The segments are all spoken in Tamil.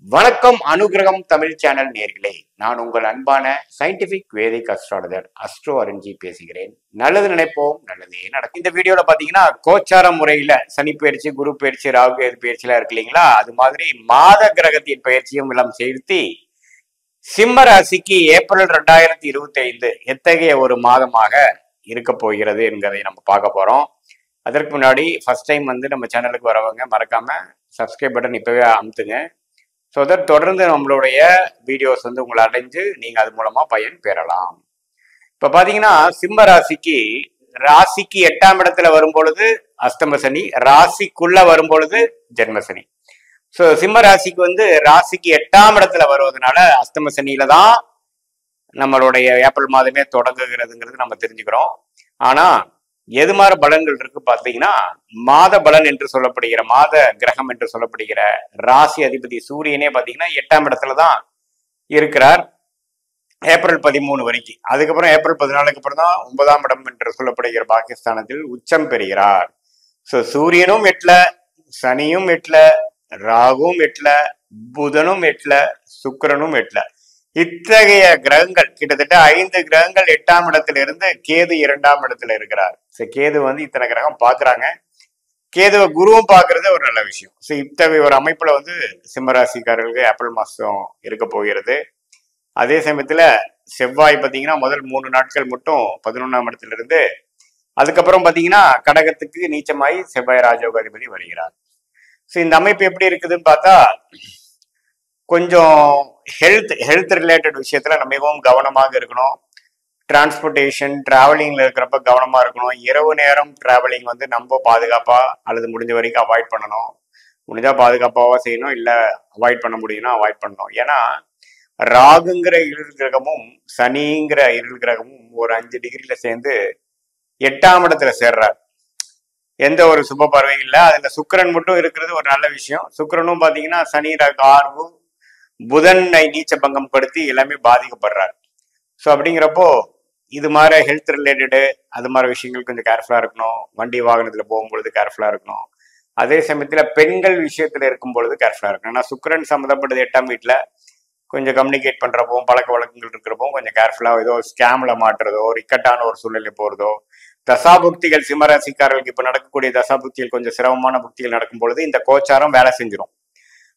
வணக்கம் அனுகிரகம் தமிழ் சேனல் நேர்களே, நான் உங்கள் அன்பான சயின்டிபிக் வேதிக் அஸ்ட்ராலஜர் அஸ்ட்ரோ அரண்ஜி பேசுகிறேன். நல்லது நினைப்போம், நல்லதே நடக்கும். இந்த வீடியோல பாத்தீங்கன்னா கோச்சார முறையில சனி பயிற்சி, குரு பயிற்சி, ராகு கேது பயிற்சி எல்லாம் இருக்கு இல்லைங்களா, அது மாதிரி மாத கிரகத்தின் பயிற்சியும் எல்லாம் சேர்த்து சிம்ம ராசிக்கு ஏப்ரல் 2025 எத்தகைய ஒரு மாதமாக இருக்க போகிறது என்கிறதை நம்ம பார்க்க போறோம். அதற்கு முன்னாடி ஃபர்ஸ்ட் டைம் நம்ம சேனலுக்கு வரவங்க மறக்காம சப்ஸ்கிரைப் பட்டன் இப்பவே அமுத்துங்க. ஸோ அதை தொடர்ந்து நம்மளுடைய வீடியோஸ் உங்களை அடைஞ்சு நீங்கள் அது மூலமாக பயன் பெறலாம். இப்போ பார்த்தீங்கன்னா சிம்ம ராசிக்கு 8ஆம் இடத்துல வரும் பொழுது அஸ்தம சனி, ராசிக்குள்ள வரும் பொழுது ஜென்ம சனி. ஸோ சிம்ம ராசிக்கு ராசிக்கு 8ஆம் இடத்துல வருவதனால அஸ்தம சனியில தான் நம்மளுடைய ஏப்ரல் மாதமே தொடங்குகிறதுங்கிறது நம்ம தெரிஞ்சுக்கிறோம். ஆனால் எது மாதிரி பலன்கள் இருக்கு பார்த்தீங்கன்னா, மாத பலன் என்று சொல்லப்படுகிற, மாத கிரகம் என்று சொல்லப்படுகிற ராசி அதிபதி சூரியனே பார்த்தீங்கன்னா 8ஆம் இடத்துல தான் இருக்கிறார் ஏப்ரல் 13 வரைக்கும். அதுக்கப்புறம் ஏப்ரல் 14க்கு அப்புறம் தான் 9ஆம் இடம் என்று சொல்லப்படுகிற பாகிஸ்தானத்தில் உச்சம் பெறுகிறார். ஸோ சூரியனும் 8ல, சனியும் 8ல, ராகுவும் 8ல, புதனும் 8ல, சுக்கிரனும் 8ல. இத்தகைய கிரகங்கள் கிட்டத்தட்ட 5 கிரகங்கள் 8ஆம் இடத்துல இருந்து கேது 2ஆம் இடத்துல இருக்கிறார். கேது இத்தனை கிரகம் பாக்குறாங்க. கேதுவை குருவும் பாக்குறது ஒரு நல்ல விஷயம். ஸோ இத்தகைய ஒரு அமைப்புல சிம்மராசிக்காரர்களுக்கு ஏப்ரல் மாசம் இருக்க போகிறது. அதே சமயத்துல செவ்வாய் பாத்தீங்கன்னா முதல் 3 நாட்கள் மட்டும் 11ஆம் இடத்துல இருந்து, அதுக்கப்புறம் பாத்தீங்கன்னா கடகத்துக்கு நீச்சமாயி செவ்வாய் ராஜயோக அதிபதி வருகிறார். ஸோ இந்த அமைப்பு எப்படி இருக்குதுன்னு பார்த்தா, கொஞ்சம் ஹெல்த் ரிலேட்டட் விஷயத்துல நம்ம மிகவும் கவனமாக இருக்கணும். டிரான்ஸ்போர்டேஷன், டிராவலிங்ல இருக்கிறப்ப கவனமா இருக்கணும். இரவு நேரம் டிராவலிங் நம்ம பாதுகாப்பா அல்லது முடிஞ்ச வரைக்கும் அவாய்ட் பண்ணணும். முடிஞ்சா பாதுகாப்பாவா செய்யணும், இல்ல அவாய்ட் பண்ண முடியும்னா அவாய்ட் பண்ணணும். ஏன்னா ராகுங்கிற இருள் கிரகமும் சனிங்கிற இருள் கிரகமும் ஒரு 5 டிகிரில சேர்ந்து 8ஆம் இடத்துல சேர்றார். எந்த ஒரு சுப பார்வையும் இல்லை. அதுல சுக்கிரன் மட்டும் இருக்கிறது ஒரு நல்ல விஷயம். சுக்கிரனும் பாத்தீங்கன்னா சனி ராகு புதனை நீச்ச பங்கம் படுத்தி எல்லாமே பாதிக்கப்படுறாரு. ஸோ அப்படிங்கிறப்போ இது மாதிரி ஹெல்த் ரிலேட்டடு அது மாதிரி விஷயங்கள் கொஞ்சம் கேர்ஃபுல்லா இருக்கணும். வண்டி வாகனத்துல போகும்பொழுது கேர்ஃபுல்லா இருக்கணும். அதே சமயத்துல பெண்கள் விஷயத்துல இருக்கும் பொழுது கேர்ஃபுல்லா இருக்கணும். ஏன்னா சுக்கிரன் சம்மந்தப்பட்டது 8ஆம் வீட்டுல கொஞ்சம் கம்யூனிகேட் பண்றப்போ, பழக்க வழக்கங்கள் இருக்கிறப்போ கொஞ்சம் கேர்ஃபுல்லா, ஏதோ ஸ்கேம்ல மாட்டுறதோ, ஒரு இக்கட்டான ஒரு சூழ்நிலை போறதோ, தசாபுக்திகள் சிம்மராசிக்காரர்களுக்கு இப்ப நடக்கக்கூடிய தசாபுக்திகள் கொஞ்சம் சிரமமான புக்திகள் நடக்கும் பொழுது இந்த கோச்சாரம் வேலை செஞ்சிடும்.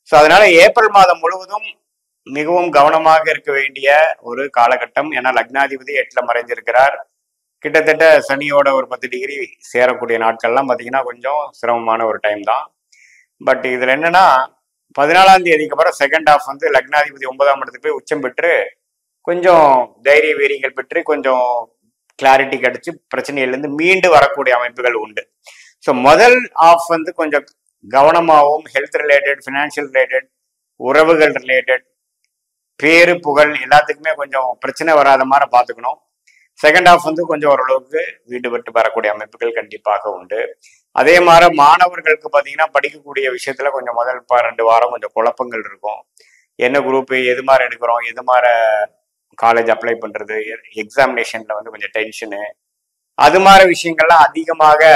ஸோ அதனால ஏப்ரல் மாதம் முழுவதும் மிகவும் கவனமாக இருக்க வேண்டிய ஒரு காலகட்டம். ஏன்னா லக்னாதிபதி 8ல மறைஞ்சிருக்கிறார். கிட்டத்தட்ட சனியோட ஒரு 10 டிகிரி சேரக்கூடிய நாட்கள்லாம் பார்த்தீங்கன்னா கொஞ்சம் சிரமமான ஒரு டைம் தான். பட் இதுல என்னன்னா 14ஆம் தேதிக்கு அப்புறம் செகண்ட் ஹாஃப் லக்னாதிபதி 9ஆம் இடத்துக்கு போய் உச்சம் பெற்று கொஞ்சம் தைரிய வீரியங்கள் பெற்று கொஞ்சம் கிளாரிட்டி கிடைச்சு பிரச்சனையிலிருந்து மீண்டு வரக்கூடிய அமைப்புகள் உண்டு. ஸோ முதல் ஹாஃப் கொஞ்சம் கவனமாகவும் ஹெல்த் ரிலேட்டட், ஃபினான்ஷியல் ரிலேட்டட், உறவுகள் ரிலேட்டட், பேரு புகழ் எல்லாத்துக்குமே கொஞ்சம் பிரச்சனை வராத மாதிரி பார்த்துக்கணும். செகண்ட் ஹாஃப் கொஞ்சம் ஓரளவுக்கு வீடு விட்டு வரக்கூடிய அமைப்புகள் கண்டிப்பாக உண்டு. அதே மாதிரி மாணவர்களுக்கு பார்த்தீங்கன்னா படிக்கக்கூடிய விஷயத்துல கொஞ்சம் முதல் 2 வாரம் கொஞ்சம் குழப்பங்கள் இருக்கும். என்ன குரூப், எது மாதிரி எடுக்கிறோம், எது மாதிரி காலேஜ் அப்ளை பண்றது, எக்ஸாமினேஷன்ல கொஞ்சம் டென்ஷனு, அது மாதிரி விஷயங்கள்லாம் அதிகமாக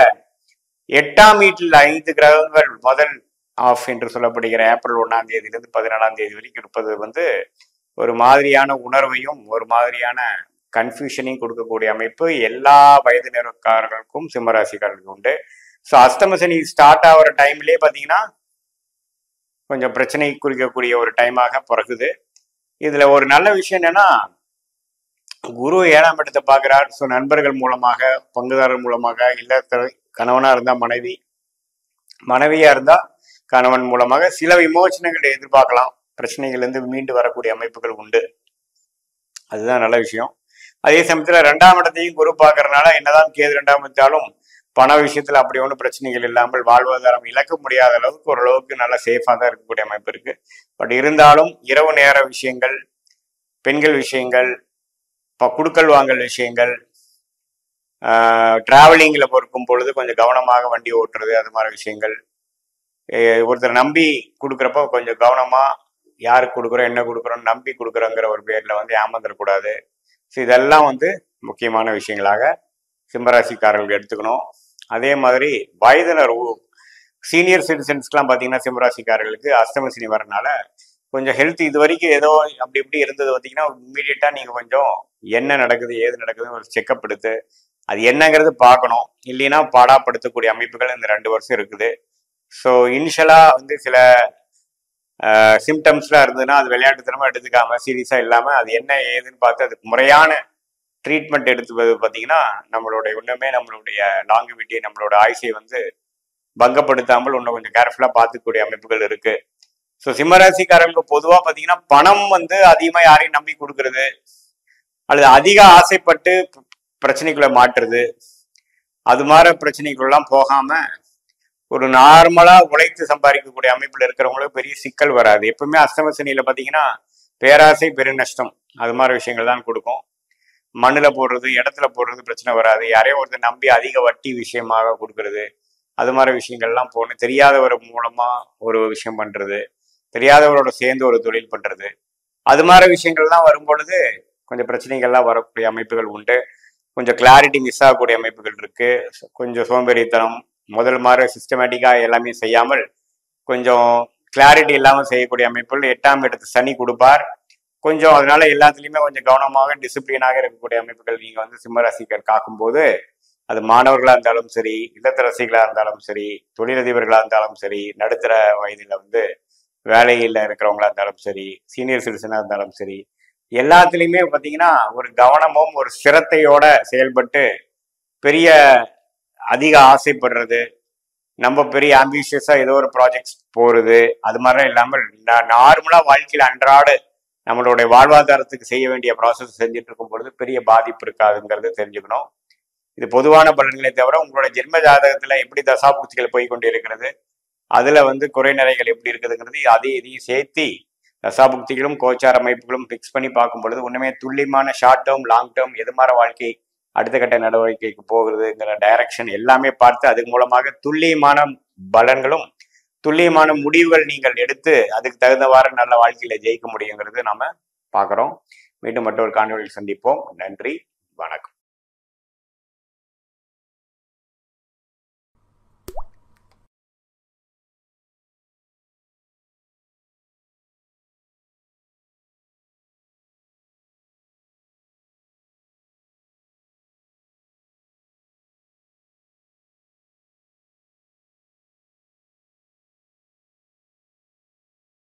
8ஆம் வீட்டில் 5 கிரகங்கள் முதல் ஆஃப் என்று சொல்லப்படுகிற ஏப்ரல் 1ஆம் தேதியிலிருந்து 14ஆம் தேதி வரைக்கும் இருப்பது ஒரு மாதிரியான உணர்வையும் ஒரு மாதிரியான கன்ஃபியூஷனையும் கொடுக்கக்கூடிய அமைப்பு எல்லா வயதினருக்காரர்களுக்கும் சிம்மராசிக்காரர்களுக்கு உண்டு. ஸோ அஸ்தம சனி ஸ்டார்ட் ஆகிற டைம்லேயே பார்த்தீங்கன்னா கொஞ்சம் பிரச்சனை குறிக்கக்கூடிய ஒரு டைமாக பிறகுது. இதுல ஒரு நல்ல விஷயம் என்னன்னா, குரு 7ஆம் இடத்தை பார்க்கிறார். ஸோ நண்பர்கள் மூலமாக, பங்குதாரர் மூலமாக, இல்ல கணவனா இருந்தா மனைவி, மனைவியா இருந்தா கணவன் மூலமாக சில விமோசனங்களை எதிர்பார்க்கலாம். பிரச்சனைகள் மீண்டு வரக்கூடிய அமைப்புகள் உண்டு. அதுதான் நல்ல விஷயம். அதே சமயத்துல 2ஆம் இடத்தையும் குரு பார்க்கறதுனால என்னதான் கேது 2ஆம் இடத்தாலும் பண விஷயத்துல அப்படி ஒன்றும் பிரச்சனைகள் இல்லாமல் வாழ்வாதாரம் இழக்க முடியாத அளவுக்கு ஓரளவுக்கு நல்லா சேஃபா தான் இருக்கக்கூடிய அமைப்பு இருக்கு. பட் இருந்தாலும் இரவு நேர விஷயங்கள், பெண்கள் விஷயங்கள், குடுக்கல் வாங்கல் விஷயங்கள், டிராவலிங்ல பொறுக்கும் பொழுது கொஞ்சம் கவனமாக வண்டி ஓட்டுறது, அது மாதிரி விஷயங்கள், ஒருத்தர் நம்பி கொடுக்குறப்ப கொஞ்சம் கவனமா யாருக்கு கொடுக்குறோம், என்ன கொடுக்குறோம், நம்பி கொடுக்குறோங்கிற ஒரு பேர்ல ஏமாந்துடக்கூடாது. ஸோ இதெல்லாம் முக்கியமான விஷயங்களாக சிம்மராசிக்காரர்களுக்கு எடுத்துக்கணும். அதே மாதிரி வயதினர் சீனியர் சிட்டிசன்ஸ்க்குலாம் பார்த்தீங்கன்னா சிம்மராசிக்காரர்களுக்கு அஸ்தம சனி வரனால கொஞ்சம் ஹெல்த் இது வரைக்கும் ஏதோ அப்படி இப்படி இருந்தது பார்த்தீங்கன்னா இம்மீடியட்டா நீங்க கொஞ்சம் என்ன நடக்குது ஏது நடக்குதுன்னு ஒரு செக்அப் எடுத்து அது என்னங்கிறது பார்க்கணும். இல்லைன்னா பாடாப்படுத்தக்கூடிய அமைப்புகள் இந்த 2 வருஷம் இருக்குது. ஸோ இனிஷியலா வந்து சில சிம்டம்ஸ்லாம் இருந்ததுன்னா அது விளையாட்டுத்தனமா எடுத்துக்காம சீரியஸா இல்லாம அது என்ன ஏதுன்னு பார்த்து அதுக்கு முறையான ட்ரீட்மெண்ட் எடுத்துவது பார்த்தீங்கன்னா நம்மளுடைய இன்னுமே நம்மளுடைய லாங்குவிட்டி நம்மளோட ஆயுசை வந்து பங்கப்படுத்தாமல் இன்னும் கொஞ்சம் கேர்ஃபுல்லா பார்த்துக்கூடிய அமைப்புகள் இருக்கு. ஸோ சிம்மராசிக்காரங்களுக்கு பொதுவாக பார்த்தீங்கன்னா பணம் வந்து அதிகமாக யாரையும் நம்பி கொடுக்கறது அல்லது அதிக ஆசைப்பட்டு பிரச்சனைக்குள்ள மாட்டுறது அது மாதிரி பிரச்சனைக்குள்ளெல்லாம் போகாம ஒரு நார்மலா உழைத்து சம்பாதிக்கக்கூடிய அமைப்புல இருக்கிறவங்களுக்கு பெரிய சிக்கல் வராது. எப்பவுமே அஷ்டம சனியில பாத்தீங்கன்னா பேராசை பெருநஷ்டம் அது மாதிரி விஷயங்கள் தான் கொடுக்கும். மண்ணுல போடுறது இடத்துல போடுறது பிரச்சனை வராது. யாரையும் ஒருத்தர் நம்பி அதிக வட்டி விஷயமாக கொடுக்கறது அது மாதிரி விஷயங்கள்லாம் போகணும். தெரியாதவர் மூலமா ஒரு விஷயம் பண்றது, தெரியாதவரோட சேர்ந்து ஒரு தொழில் பண்றது அது மாதிரி விஷயங்கள்லாம் வரும்பொழுது கொஞ்சம் பிரச்சனைகள்லாம் வரக்கூடிய அமைப்புகள் உண்டு. கொஞ்சம் கிளாரிட்டி மிஸ் ஆகக்கூடிய அமைப்புகள் இருக்கு. கொஞ்சம் சோம்பேறித்தனம் முதல் மாதிரி சிஸ்டமேட்டிக்கா எல்லாமே செய்யாமல் கொஞ்சம் கிளாரிட்டி இல்லாமல் செய்யக்கூடிய அமைப்புகள் 8ஆம் இடத்து சனி கொடுப்பார். கொஞ்சம் அதனால எல்லாத்துலயுமே கொஞ்சம் கவனமாக டிசிப்ளினாக இருக்கக்கூடிய அமைப்புகள் நீங்க வந்து சிம்மராசிகள் காக்கும்போது அது மாணவர்களா இருந்தாலும் சரி, இல்லத்தரசிகளா இருந்தாலும் சரி, தொழிலதிபர்களா இருந்தாலும் சரி, நடுத்தர வயதுல வந்து வேலையில இருக்கிறவங்களா இருந்தாலும் சரி, சீனியர் சிட்டிசனா இருந்தாலும் சரி, எல்லாத்துலயுமே பாத்தீங்கன்னா ஒரு கவனமும் ஒரு சிரத்தையோட செயல்பட்டு பெரிய அதிக ஆசைப்படுறது, நம்ம பெரிய ஆம்பிஷியஸா ஏதோ ஒரு ப்ராஜெக்ட்ஸ் போறது அது மாதிரிலாம் இல்லாமல் நார்மலா வாழ்க்கையில அன்றாட நம்மளுடைய வாழ்வாதாரத்துக்கு செய்ய வேண்டிய ப்ராசஸ் செஞ்சுட்டு இருக்கும் பொழுது பெரிய பாதிப்பு இருக்காதுங்கிறது தெரிஞ்சுக்கணும். இது பொதுவான பலன்களை தவிர உங்களோட ஜென்ம ஜாதகத்துல எப்படி தசாபுக்திகள் போய் கொண்டு இருக்கிறது, அதுல வந்து குறை நிறைகள் எப்படி இருக்குதுங்கிறது இதையும் சேர்த்து தசாபுக்திகளும் கோச்சார அமைப்புகளும் பிக்ஸ் பண்ணி பார்க்கும் பொழுது ஒண்ணுமே துல்லியமான ஷார்ட் டேர்ம் லாங் டேர்ம் எது மாதிரி வாழ்க்கை அடுத்த கட்ட நடவடிக்கைக்கு போகிறதுங்கிற டைரக்ஷன் எல்லாமே பார்த்து அது மூலமாக துல்லியமான பலன்களும் துல்லியமான முடிவுகள் நீங்கள் எடுத்து அதுக்கு தகுந்தவாறு நல்ல வாழ்க்கையில ஜெயிக்க முடியுங்கிறது நாம பார்க்குறோம். மீண்டும் மற்றொரு காணொலியில் சந்திப்போம். நன்றி, வணக்கம்.